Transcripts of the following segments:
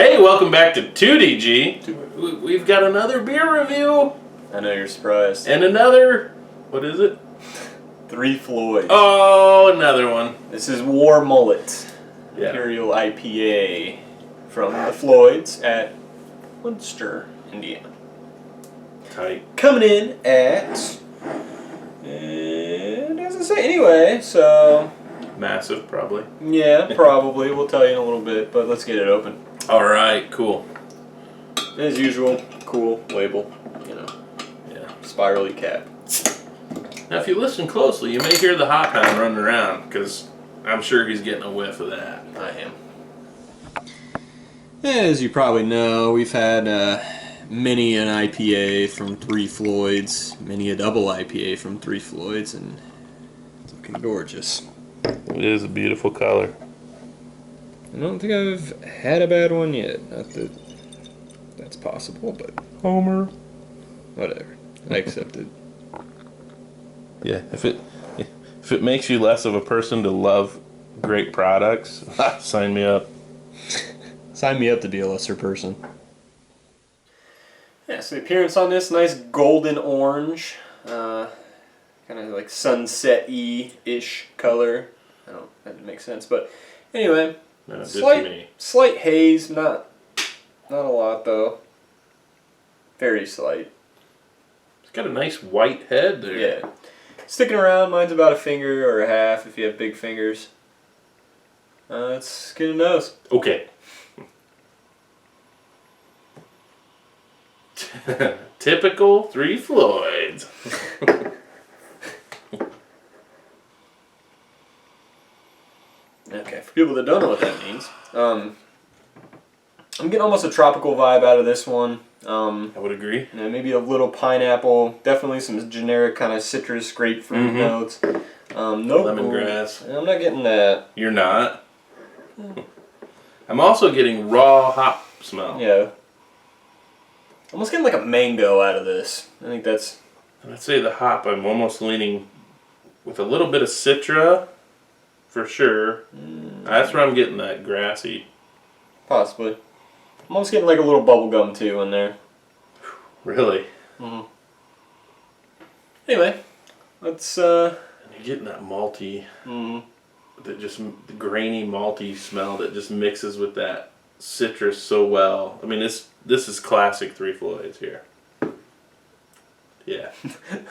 Hey, welcome back to 2DG. We've got another beer review. I know you're surprised. And another, what is it? 3 Floyds. Oh, another one. This is War Mullet. Yeah. Imperial IPA from the Floyds at Munster, Indiana. Tight. Coming in at, it doesn't say anyway, so Massive, probably. yeah, probably. We'll tell you in a little bit, but let's get it open. All right, cool. As usual, cool label, Yeah. spirally cap. Now, if you listen closely, you may hear the hop hound running around, because I'm sure he's getting a whiff of that. I am. As you probably know, we've had many an IPA from 3 Floyds, many a double IPA from 3 Floyds, and it's looking gorgeous. It is a beautiful color. I don't think I've had a bad one yet. Not that that's possible, but Homer. whatever. I accept it. Yeah, if it makes you less of a person to love great products, sign me up. Sign me up to be a lesser person. Yeah, so the appearance on this, nice golden orange, kind of like sunset-y-ish color. I don't know if that makes sense, but anyway, No, just me. slight haze, not a lot though. Very slight. It's got a nice white head there. Yeah, sticking around. Mine's about a finger or a half if you have big fingers. Let's get a nose. Okay. Typical 3 Floyds. Okay, for people that don't know what that means, I'm getting almost a tropical vibe out of this one. I would agree. Maybe a little pineapple, definitely some generic kind of citrus, grapefruit notes. No Lemongrass. I'm not getting that. You're not? I'm also getting raw hop smell. Yeah. Almost getting like a mango out of this. I think that's... I'd say the hop, I'm almost leaning with a little bit of Citra, for sure. That's where I'm getting that grassy. Possibly. I'm almost getting like a little bubble gum too in there. Really? Anyway, let's... And you're getting that malty, the grainy malty smell that just mixes with that citrus so well. I mean, this is classic 3 Floyds here. Yeah.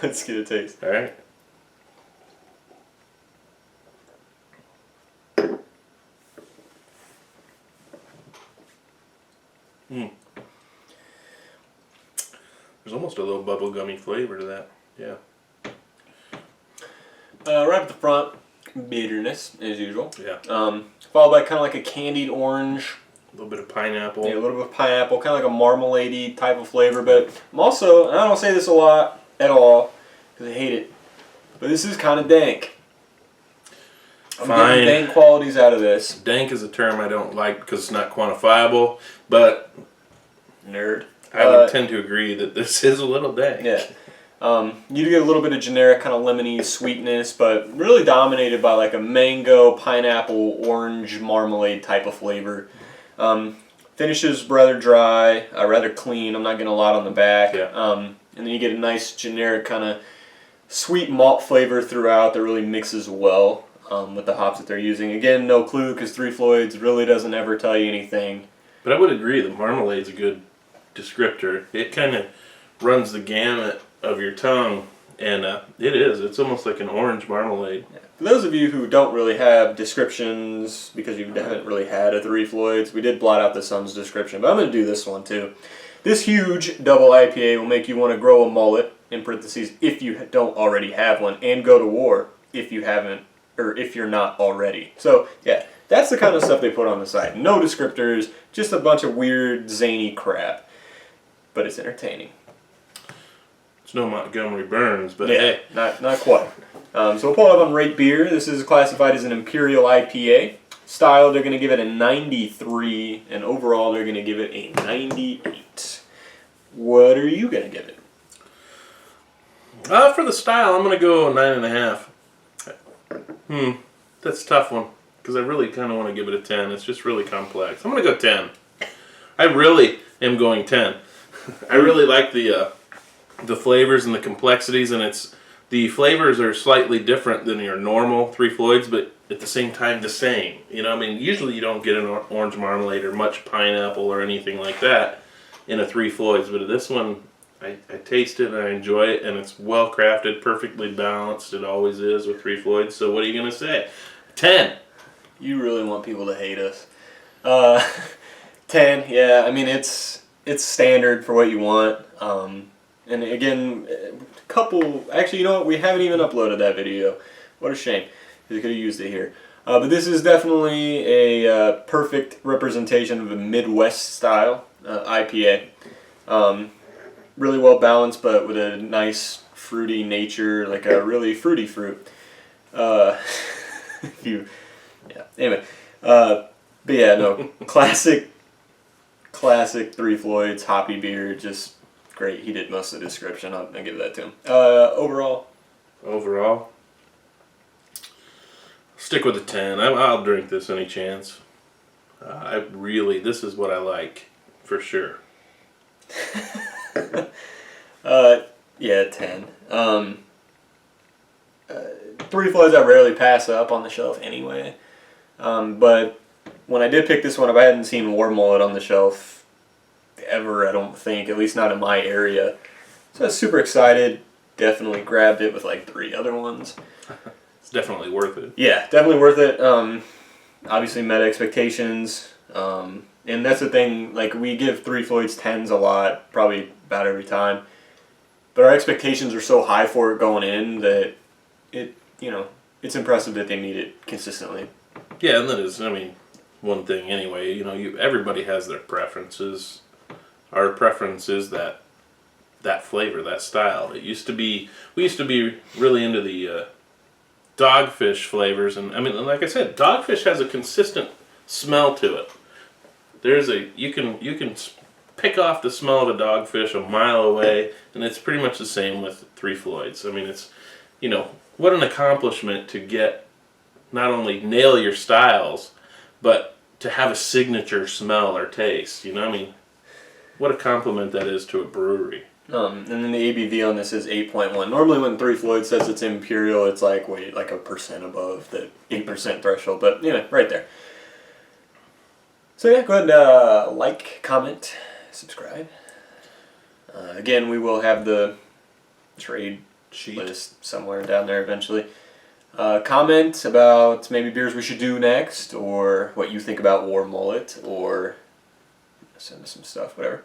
Let's get a taste. All right. There's almost a little bubblegummy flavor to that. Yeah. Right at the front, bitterness as usual. Yeah. Followed by kind of like a candied orange. A little bit of pineapple. Yeah, a little bit of pineapple, kind of like a marmalade-y type of flavor. But I'm also, and I don't say this a lot at all because I hate it, but this is kind of dank. I'm getting dank qualities out of this. Dank is a term I don't like because it's not quantifiable, but Nerd. I would tend to agree that this is a little dank. Yeah. You do get a little bit of generic kind of lemony sweetness, but really dominated by like a mango, pineapple, orange, marmalade type of flavor. Finishes rather dry, rather clean. I'm not getting a lot on the back. Yeah. And then you get a nice generic kind of sweet malt flavor throughout that really mixes well with the hops that they're using. Again, no clue because 3 Floyds really doesn't ever tell you anything. But I would agree that marmalade's a good descriptor. It kind of runs the gamut of your tongue, and it is. It's almost like an orange marmalade. Yeah. For those of you who don't really have descriptions because you haven't really had a 3 Floyds, we did blot out the Sun's description, but I'm going to do this one too. This huge double IPA will make you want to grow a mullet, in parentheses, if you don't already have one, and go to war if you haven't, or if you're not already. So, yeah, that's the kind of stuff they put on the site. No descriptors, just a bunch of weird, zany crap. But it's entertaining. It's no Montgomery Burns, but yeah, hey. not quite. So we'll pull it up on Rate Beer. This is classified as an Imperial IPA. Style, they're going to give it a 93, and overall they're going to give it a 98. What are you going to give it? For the style, I'm going to go 9.5. That's a tough one, because I really kind of want to give it a 10. It's just really complex. I'm going to go 10. I really am going 10. I really like the flavors and the complexities, and the flavors are slightly different than your normal Three Floyds, but at the same time the same. You know, I mean, usually you don't get an orange marmalade or much pineapple or anything like that in a Three Floyds, but this one, I taste it and I enjoy it, and it's well crafted, perfectly balanced. It always is with Three Floyds. So what are you gonna say? 10. You really want people to hate us. 10. Yeah, I mean it's standard for what you want. And again, actually, you know what? We haven't even uploaded that video. What a shame. We could have used it here. But this is definitely a perfect representation of a Midwest style IPA. Really well balanced, but with a nice fruity nature, like a really fruity fruit. Anyway. But yeah, no. Classic Three Floyds, hoppy beer, just great. He did most of the description. I'll give that to him. Overall, stick with the 10. I'll drink this any chance. This is what I like, for sure. Yeah, 10. Three Floyds I rarely pass up on the shelf anyway. But when I did pick this one up, I hadn't seen War Mullet on the shelf ever, I don't think, at least not in my area. So I was super excited. Definitely grabbed it with like 3 other ones. It's definitely worth it. Yeah, definitely worth it. Obviously met expectations. And that's the thing, like we give Three Floyds 10s a lot, probably about every time. But our expectations are so high for it going in that it's impressive that they meet it consistently. Yeah, and that is, I mean, one thing anyway. You know, everybody has their preferences. Our preference is that flavor, that style. We used to be really into the dogfish flavors, and I mean, like I said, dogfish has a consistent smell to it. You can pick off the smell of a dogfish a mile away, and it's pretty much the same with Three Floyds. I mean, it's, what an accomplishment to get, not only nail your styles, but to have a signature smell or taste. I mean, what a compliment that is to a brewery. And then the ABV on this is 8.1. Normally when Three Floyd says it's Imperial, it's like a % above the 8% threshold. But anyway, right there. So yeah, go ahead and like, comment, subscribe. Again, we will have the trade Sheet list somewhere down there eventually. Comment about maybe beers we should do next, or what you think about War Mullet, or send us some stuff, whatever.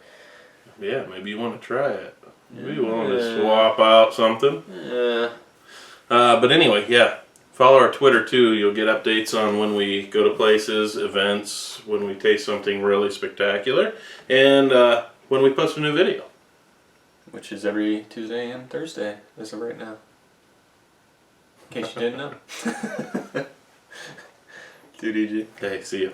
Yeah, maybe you want to try it. Maybe you want to swap out something. Yeah. But anyway, yeah. Follow our Twitter too. You'll get updates on when we go to places, events, when we taste something really spectacular, and when we post a new video. Which is every Tuesday and Thursday, as of right now. In case you didn't know. 2DG. Hey, see you.